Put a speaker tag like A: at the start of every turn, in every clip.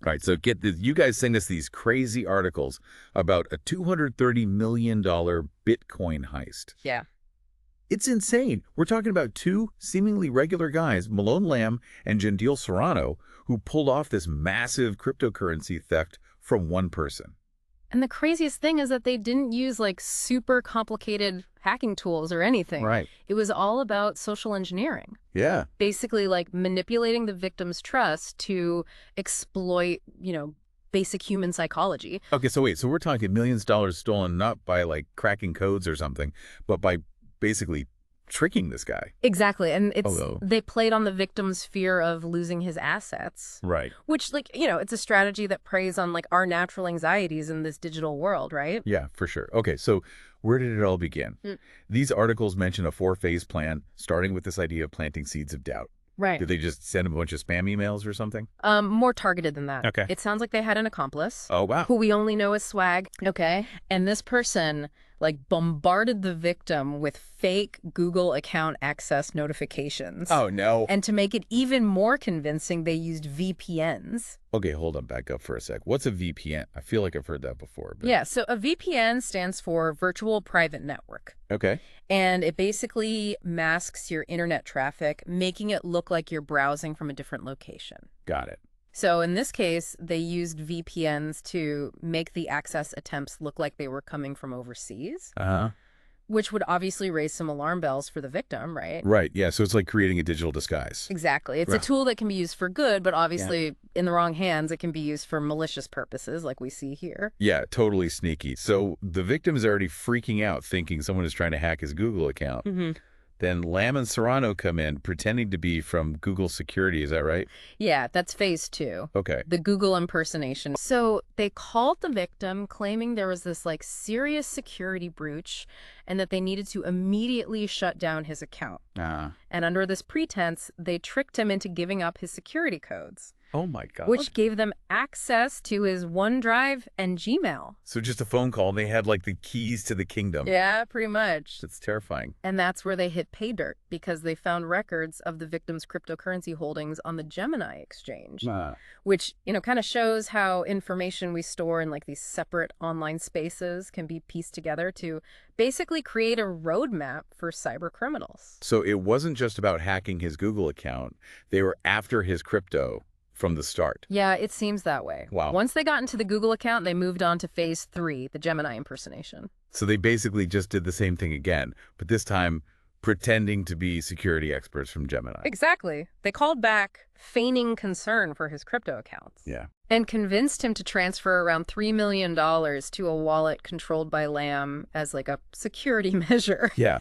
A: Right. So get this. You guys send us these crazy articles about a $230 million Bitcoin heist.
B: Yeah.
A: It's insane. We're talking about two seemingly regular guys, Malone Lam and Jeandiel Serrano, who pulled off this massive cryptocurrency theft from one person.
B: And the craziest thing is that they didn't use like super complicated hacking tools or anything.
A: Right.
B: It was all about social engineering.
A: Yeah.
B: Basically like manipulating the victim's trust to exploit, basic human psychology.
A: Okay, so wait. So we're talking millions of dollars stolen not by like cracking codes or something, but by basically tricking this guy.
B: Exactly. And
A: Although,
B: they played on the victim's fear of losing his assets.
A: right.
B: Which, it's a strategy that preys on like our natural anxieties in this digital world, right?
A: Yeah, for sure. Okay, so where did it all begin? These articles mention a 4-phase plan, starting with this idea of planting seeds of doubt.
B: Right.
A: Did they just send a bunch of spam emails or something?
B: More targeted than that.
A: Okay.
B: It sounds like they had an accomplice.
A: Oh, wow.
B: Who we only know as Swag. Okay. And this person like bombarded the victim with fake Google account access notifications.
A: Oh, no.
B: And to make it even more convincing, they used VPNs.
A: Okay, hold on, back up for a sec. What's a VPN? I feel like I've heard that before. But...
B: Yeah, so a VPN stands for Virtual Private Network.
A: Okay.
B: And it basically masks your internet traffic, making it look like you're browsing from a different location.
A: Got it.
B: So in this case, they used VPNs to make the access attempts look like they were coming from overseas.
A: Uh-huh.
B: Which would obviously raise some alarm bells for the victim, right?
A: Right, yeah. So it's like creating a digital disguise.
B: Exactly. It's a tool that can be used for good, but obviously in the wrong hands, it can be used for malicious purposes like we see here.
A: Yeah, totally sneaky. So the victim is already freaking out, thinking someone is trying to hack his Google account.
B: Mm-hmm.
A: Then Lam and Serrano come in, pretending to be from Google security. Is that right?
B: Yeah, that's phase 2.
A: Okay.
B: The Google impersonation. So they called the victim, claiming there was this like serious security breach and that they needed to immediately shut down his account. And under this pretense, they tricked him into giving up his security codes.
A: Oh, my God.
B: Which gave them access to his OneDrive and Gmail.
A: So just a phone call, they had like the keys to the kingdom.
B: Yeah, pretty much.
A: That's terrifying.
B: And that's where they hit pay dirt, because they found records of the victim's cryptocurrency holdings on the Gemini exchange, which, kind of shows how information we store in like these separate online spaces can be pieced together to basically create a roadmap for cyber criminals.
A: So it wasn't just about hacking his Google account. They were after his crypto from the start.
B: Yeah, it seems that way.
A: Wow.
B: Once they got into the Google account, they moved on to phase 3, the Gemini impersonation.
A: So they basically just did the same thing again, but this time pretending to be security experts from Gemini.
B: Exactly. They called back, feigning concern for his crypto accounts.
A: Yeah.
B: And convinced him to transfer around $3 million to a wallet controlled by Lam as like a security measure.
A: Yeah.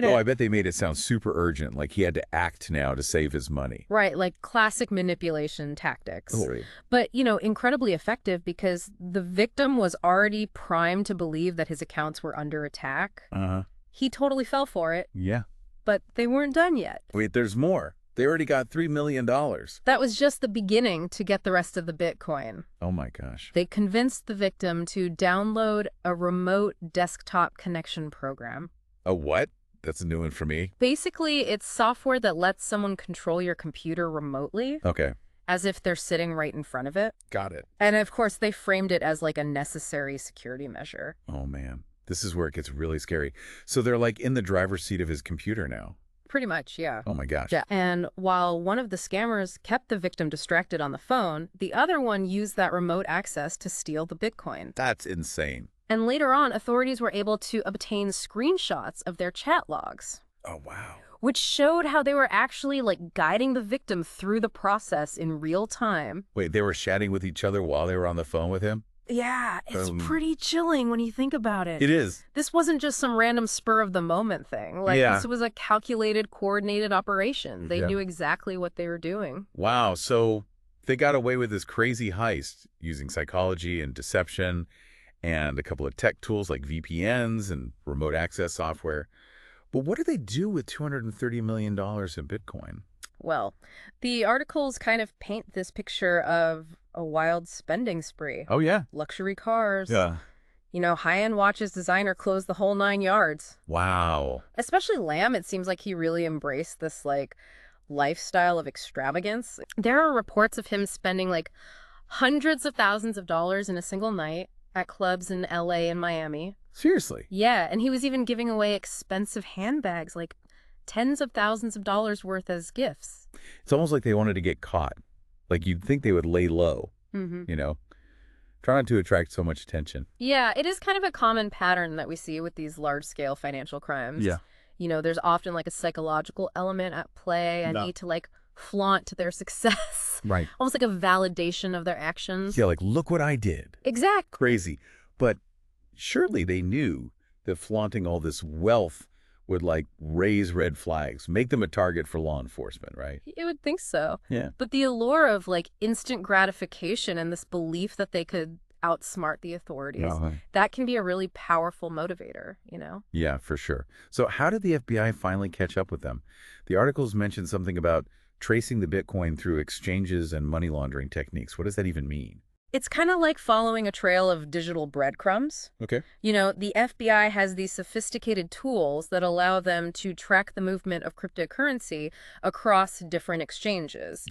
B: Oh,
A: I bet they made it sound super urgent, like he had to act now to save his money.
B: Right, like classic manipulation tactics.
A: Totally.
B: But, incredibly effective because the victim was already primed to believe that his accounts were under attack.
A: Uh-huh.
B: He totally fell for it.
A: Yeah.
B: But they weren't done yet.
A: Wait, there's more. They already got $3 million.
B: That was just the beginning to get the rest of the Bitcoin.
A: Oh my gosh.
B: They convinced the victim to download a remote desktop connection program.
A: A what? That's a new one for me.
B: Basically, it's software that lets someone control your computer remotely.
A: Okay.
B: As if they're sitting right in front of it.
A: Got it.
B: And of course, they framed it as like a necessary security measure.
A: Oh man. This is where it gets really scary. So they're like in the driver's seat of his computer now.
B: Pretty much, yeah.
A: Oh my gosh.
B: Yeah. And while one of the scammers kept the victim distracted on the phone, the other one used that remote access to steal the Bitcoin.
A: That's insane.
B: And later on, authorities were able to obtain screenshots of their chat logs.
A: Oh, wow.
B: Which showed how they were actually like guiding the victim through the process in real time.
A: Wait, they were chatting with each other while they were on the phone with him?
B: Yeah, it's pretty chilling when you think about it.
A: It is.
B: This wasn't just some random spur of the moment thing. Like, this was a calculated, coordinated operation. They knew exactly what they were doing.
A: Wow. So they got away with this crazy heist using psychology and deception and a couple of tech tools like VPNs and remote access software. But what did they do with $230 million in Bitcoin?
B: Well, the articles kind of paint this picture of a wild spending spree.
A: Oh, yeah.
B: Luxury cars.
A: Yeah.
B: High-end watches, designer clothes, the whole 9 yards.
A: Wow.
B: Especially Lam, it seems like he really embraced this, like, lifestyle of extravagance. There are reports of him spending, like, Hundreds of thousands of dollars in a single night at clubs in LA and Miami.
A: Seriously?
B: Yeah, and he was even giving away expensive handbags, like tens of thousands of dollars worth as gifts.
A: It's almost like they wanted to get caught. Like you'd think they would lay low, you know? Try not to attract so much attention.
B: Yeah, it is kind of a common pattern that we see with these large-scale financial crimes.
A: Yeah.
B: You know, there's often like a psychological element at play, a need to like flaunt their success.
A: Right.
B: Almost like a validation of their actions.
A: Yeah, like, look what I did.
B: Exactly.
A: Crazy. But surely they knew that flaunting all this wealth would, like, raise red flags, make them a target for law enforcement, right?
B: You would think so.
A: Yeah.
B: But the allure of like instant gratification and this belief that they could outsmart the authorities, that can be a really powerful motivator, you know?
A: Yeah, for sure. So how did the FBI finally catch up with them? The articles mentioned something about tracing the Bitcoin through exchanges and money laundering techniques. What does that even mean?
B: It's kind of like following a trail of digital breadcrumbs.
A: Okay.
B: You know, the FBI has these sophisticated tools that allow them to track the movement of cryptocurrency across different exchanges,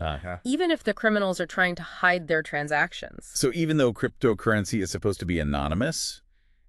B: even if the criminals are trying to hide their transactions.
A: So even though cryptocurrency is supposed to be anonymous,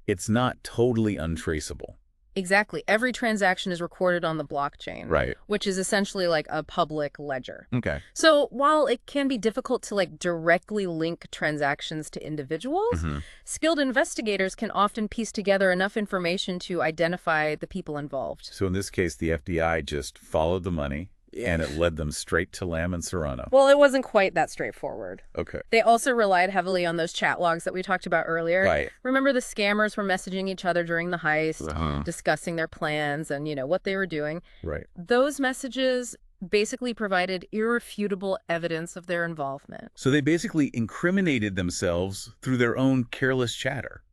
A: it's not totally untraceable.
B: Exactly. Every transaction is recorded on the blockchain,
A: Right.
B: which is essentially like a public ledger.
A: Okay.
B: So while it can be difficult to like directly link transactions to individuals, skilled investigators can often piece together enough information to identify the people involved.
A: So in this case, the FBI just followed the money and it led them straight to Lam and Serrano.
B: Well, it wasn't quite that straightforward.
A: Okay.
B: They also relied heavily on those chat logs that we talked about earlier.
A: Right.
B: Remember the scammers were messaging each other during the heist, discussing their plans and, you know, what they were doing.
A: Right.
B: Those messages basically provided irrefutable evidence of their involvement.
A: So they basically incriminated themselves through their own careless chatter.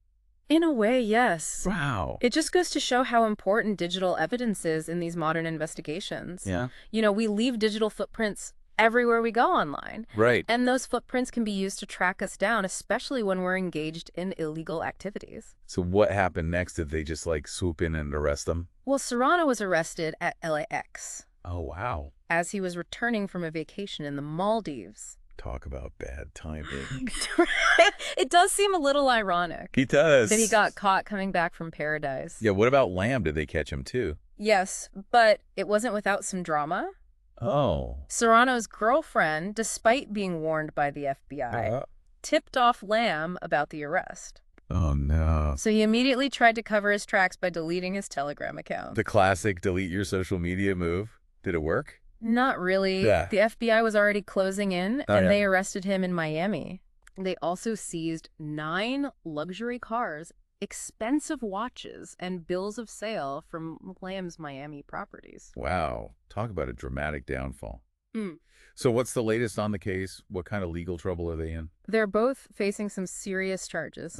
B: In a way, yes.
A: Wow.
B: It just goes to show how important digital evidence is in these modern investigations.
A: Yeah.
B: You know, we leave digital footprints everywhere we go online.
A: Right.
B: And those footprints can be used to track us down, especially when we're engaged in illegal activities.
A: So what happened next? Did they just like swoop in and arrest them?
B: Well, Serrano was arrested at LAX
A: Oh, wow.
B: as he was returning from a vacation in the Maldives.
A: Talk about bad timing.
B: It does seem a little ironic
A: He does.
B: that he got caught coming back from paradise.
A: Yeah, what about Lam? Did they catch him too?
B: Yes, but it wasn't without some drama.
A: Oh.
B: Serrano's girlfriend, despite being warned by the FBI, tipped off Lam about the arrest.
A: Oh, no.
B: So he immediately tried to cover his tracks by deleting his Telegram account.
A: The classic delete your social media move. Did it work?
B: Not really.
A: Yeah.
B: The FBI was already closing in,
A: Oh,
B: and
A: yeah.
B: they arrested him in Miami. They also seized 9 luxury cars, expensive watches, and bills of sale from Lam's Miami properties.
A: Wow. Talk about a dramatic downfall.
B: Mm.
A: So what's the latest on the case? What kind of legal trouble are they in?
B: They're both facing some serious charges,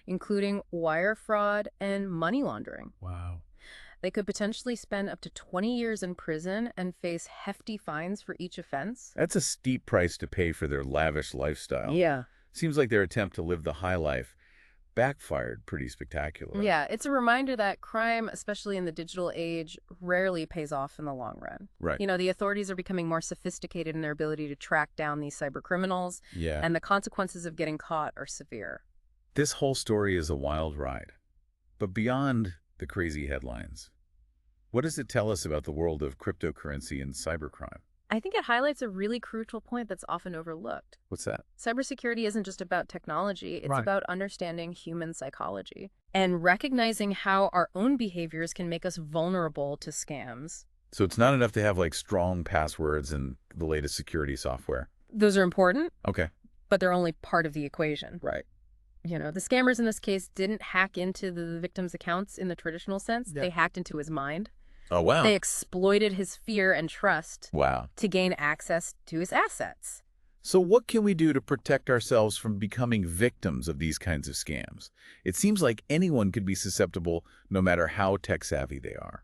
B: including wire fraud and money laundering.
A: Wow.
B: They could potentially spend up to 20 years in prison and face hefty fines for each offense.
A: That's a steep price to pay for their lavish lifestyle.
B: Yeah.
A: Seems like their attempt to live the high life backfired pretty spectacularly.
B: Yeah, it's a reminder that crime, especially in the digital age, rarely pays off in the long run.
A: Right.
B: You know, the authorities are becoming more sophisticated in their ability to track down these cyber criminals,
A: Yeah.
B: and the consequences of getting caught are severe.
A: This whole story is a wild ride. But beyond the crazy headlines, what does it tell us about the world of cryptocurrency and cybercrime?
B: I think it highlights a really crucial point that's often overlooked.
A: What's that?
B: Cybersecurity isn't just about technology, it's
A: Right.
B: about understanding human psychology and recognizing how our own behaviors can make us vulnerable to scams.
A: So it's not enough to have like strong passwords and the latest security software.
B: Those are important,
A: Okay.
B: but they're only part of the equation.
A: Right.
B: You know, the scammers in this case didn't hack into the victim's accounts in the traditional sense.
A: Yeah.
B: They hacked into his mind.
A: Oh, wow.
B: They exploited his fear and trust
A: Wow.
B: to gain access to his assets.
A: So what can we do to protect ourselves from becoming victims of these kinds of scams? It seems like anyone could be susceptible no matter how tech-savvy they are.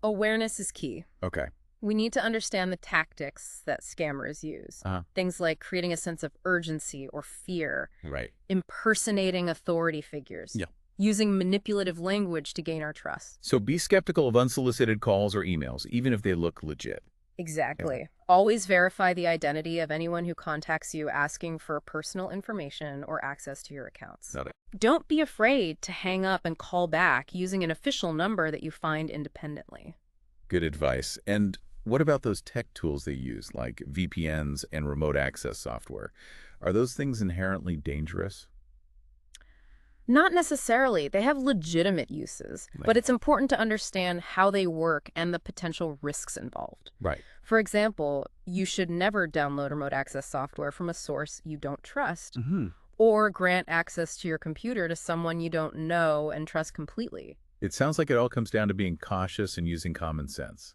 B: Awareness is key.
A: Okay.
B: We need to understand the tactics that scammers use. Things like creating a sense of urgency or fear,
A: Right.
B: impersonating authority figures,
A: Yeah.
B: using manipulative language to gain our trust.
A: So be skeptical of unsolicited calls or emails, even if they look legit.
B: Exactly.
A: Yeah.
B: Always verify the identity of anyone who contacts you asking for personal information or access to your accounts.
A: Got it.
B: Don't be afraid to hang up and call back using an official number that you find independently.
A: Good advice. And what about those tech tools they use, like VPNs and remote access software? Are those things inherently dangerous?
B: Not necessarily. They have legitimate uses, but
A: Like,
B: it's important to understand how they work and the potential risks involved.
A: right.
B: For example, you should never download remote access software from a source you don't trust,
A: Hmm.
B: or grant access to your computer to someone you don't know and trust completely.
A: It sounds like it all comes down to being cautious and using common sense.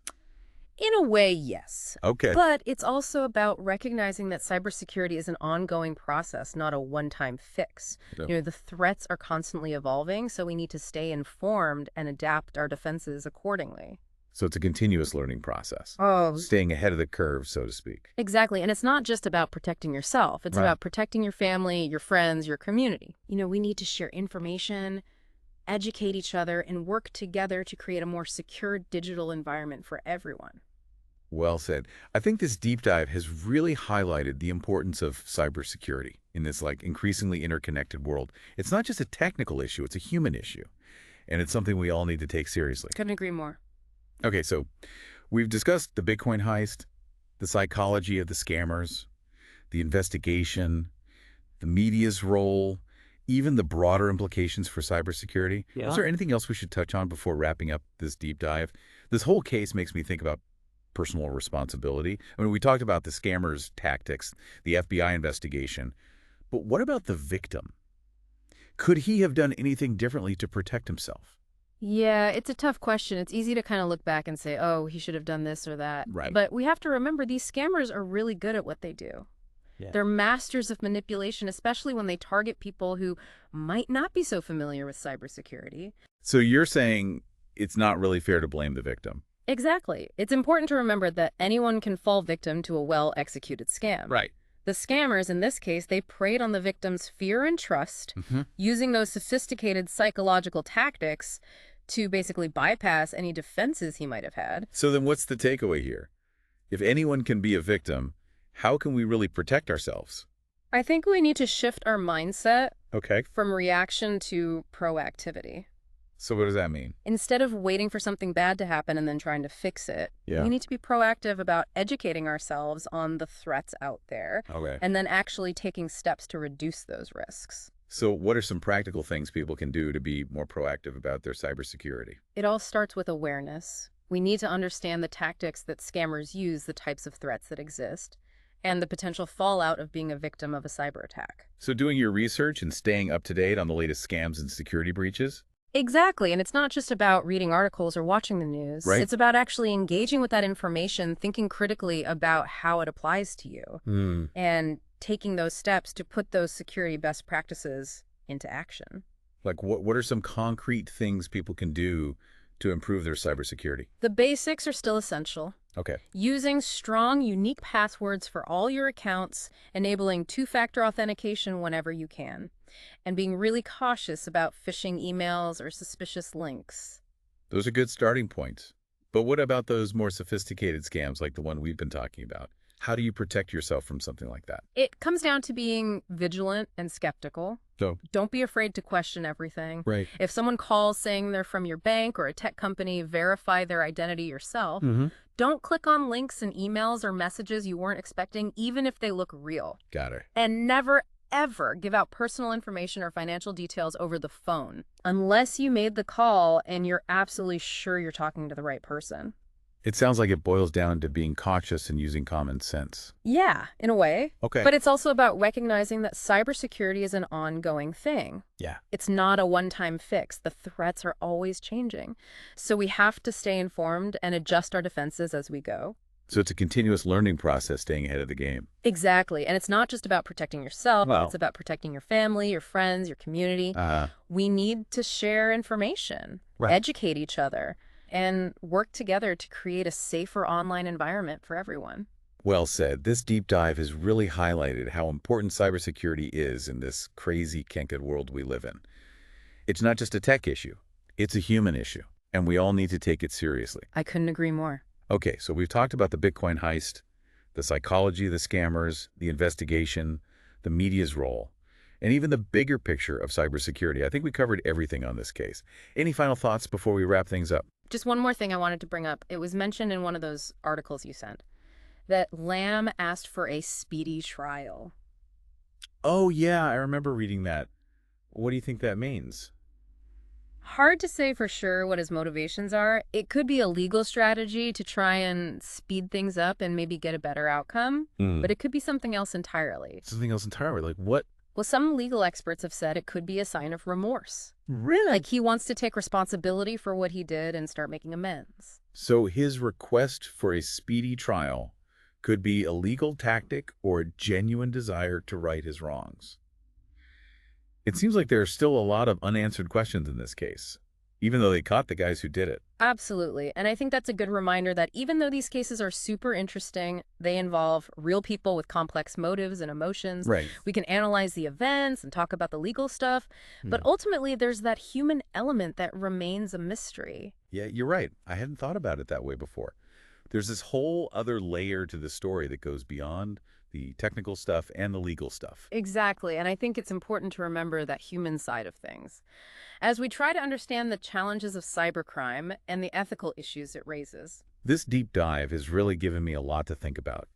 B: In a way, yes.
A: Okay.
B: But it's also about recognizing that cybersecurity is an ongoing process, not a one-time fix.
A: So,
B: The threats are constantly evolving, so we need to stay informed and adapt our defenses accordingly.
A: so it's a continuous learning process,
B: Oh,
A: staying ahead of the curve, so to speak.
B: exactly. And it's not just about protecting yourself. It's
A: Right.
B: about protecting your family, your friends, your community. We need to share information, educate each other, and work together to create a more secure digital environment for everyone.
A: Well said. I think this deep dive has really highlighted the importance of cybersecurity in this increasingly interconnected world. It's not just a technical issue, it's a human issue. And it's something we all need to take seriously.
B: Couldn't agree more.
A: Okay, so we've discussed the Bitcoin heist, the psychology of the scammers, the investigation, the media's role, even the broader implications for cybersecurity.
C: Yeah.
A: Is there anything else we should touch on before wrapping up this deep dive? This whole case makes me think about personal responsibility. I mean, we talked about the scammers' tactics, the FBI investigation, but what about the victim? Could he have done anything differently to protect himself?
B: Yeah, it's a tough question. It's easy to kind of look back and say, oh, he should have done this or that.
A: Right.
B: But we have to remember these scammers are really good at what they do.
C: Yeah.
B: They're masters of manipulation, especially when they target people who might not be so familiar with cybersecurity.
A: So you're saying it's not really fair to blame the victim?
B: Exactly. It's important to remember that anyone can fall victim to a well-executed scam.
A: Right.
B: The scammers, in this case, they preyed on the victim's fear and trust,
A: Mm-hmm.
B: using those sophisticated psychological tactics to basically bypass any defenses he might have had.
A: So then what's the takeaway here? If anyone can be a victim, how can we really protect ourselves?
B: I think we need to shift our mindset
A: Okay.
B: from reaction to proactivity.
A: So what does that mean?
B: Instead of waiting for something bad to happen and then trying to fix it,
A: Yeah.
B: we need to be proactive about educating ourselves on the threats out there
A: Okay.
B: and then actually taking steps to reduce those risks.
A: So what are some practical things people can do to be more proactive about their cybersecurity?
B: It all starts with awareness. We need to understand the tactics that scammers use, the types of threats that exist, and the potential fallout of being a victim of a cyber attack.
A: So doing your research and staying up to date on the latest scams and security breaches?
B: Exactly, and it's not just about reading articles or watching the news.
A: Right.
B: It's about actually engaging with that information, thinking critically about how it applies to you, and taking those steps to put those security best practices into action.
A: Like what are some concrete things people can do to improve their cybersecurity?
B: The basics are still essential.
A: Okay.
B: Using strong, unique passwords for all your accounts, enabling two-factor authentication whenever you can, and being really cautious about phishing emails or suspicious links.
A: Those are good starting points. But what about those more sophisticated scams like the one we've been talking about? How do you protect yourself from something like that?
B: It comes down to being vigilant and skeptical.
A: So,
B: Don't be afraid to question everything.
A: right.
B: If someone calls saying they're from your bank or a tech company, verify their identity yourself.
A: Mm-hmm.
B: Don't click on links in emails or messages you weren't expecting, even if they look real.
A: Got it.
B: And never, ever give out personal information or financial details over the phone, unless you made the call and you're absolutely sure you're talking to the right person.
A: It sounds like it boils down to being cautious and using common sense.
B: Yeah, in a way.
A: Okay.
B: But it's also about recognizing that cybersecurity is an ongoing thing.
A: Yeah.
B: It's not a one-time fix. The threats are always changing. So we have to stay informed and adjust our defenses as we go.
A: So it's a continuous learning process, staying ahead of the game.
B: Exactly. And it's not just about protecting yourself.
A: Well.
B: It's about protecting your family, your friends, your community. We need to share information,
A: Right.
B: educate each other, and work together to create a safer online environment for everyone.
A: Well said. This deep dive has really highlighted how important cybersecurity is in this crazy, connected world we live in. It's not just a tech issue. It's a human issue, and we all need to take it seriously.
B: I couldn't agree more.
A: Okay, so we've talked about the Bitcoin heist, the psychology of the scammers, the investigation, the media's role, and even the bigger picture of cybersecurity. I think we covered everything on this case. Any final thoughts before we wrap things up?
B: Just one more thing I wanted to bring up. It was mentioned in one of those articles you sent that Lam asked for a speedy trial.
A: Oh, yeah, I remember reading that. What do you think that means?
B: Hard to say for sure what his motivations are. It could be a legal strategy to try and speed things up and maybe get a better outcome, but it could be something else entirely.
A: Something else entirely. Like what?
B: Well, some legal experts have said it could be a sign of remorse.
A: Really?
B: Like he wants to take responsibility for what he did and start making amends.
A: So his request for a speedy trial could be a legal tactic or a genuine desire to right his wrongs. It seems like there are still a lot of unanswered questions in this case, even though they caught the guys who did it.
B: Absolutely. And I think that's a good reminder that even though these cases are super interesting, they involve real people with complex motives and emotions.
A: Right.
B: We can analyze the events and talk about the legal stuff, but ultimately there's that human element that remains a mystery.
A: Yeah, you're right. I hadn't thought about it that way before. There's this whole other layer to the story that goes beyond the technical stuff and the legal stuff.
B: Exactly. And I think it's important to remember that human side of things as we try to understand the challenges of cybercrime and the ethical issues it raises.
A: This deep dive has really given me a lot to think about.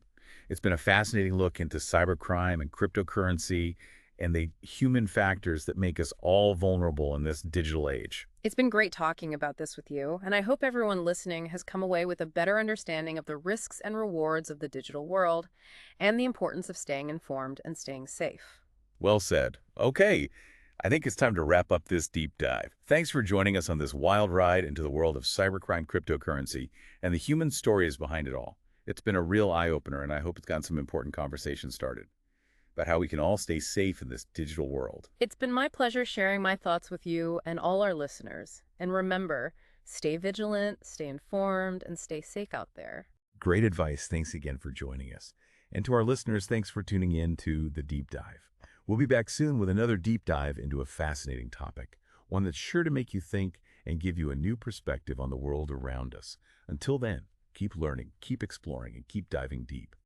A: It's been a fascinating look into cybercrime and cryptocurrency and the human factors that make us all vulnerable in this digital age.
B: It's been great talking about this with you, and I hope everyone listening has come away with a better understanding of the risks and rewards of the digital world and the importance of staying informed and staying safe.
A: Well said. Okay, I think it's time to wrap up this deep dive. Thanks for joining us on this wild ride into the world of cybercrime cryptocurrency and the human stories behind it all. It's been a real eye-opener, and I hope it's gotten some important conversations started about how we can all stay safe in this digital world.
B: It's been my pleasure sharing my thoughts with you and all our listeners. And remember, stay vigilant, stay informed, and stay safe out there.
A: Great advice. Thanks again for joining us. And to our listeners, thanks for tuning in to The Deep Dive. We'll be back soon with another deep dive into a fascinating topic, one that's sure to make you think and give you a new perspective on the world around us. Until then, keep learning, keep exploring, and keep diving deep.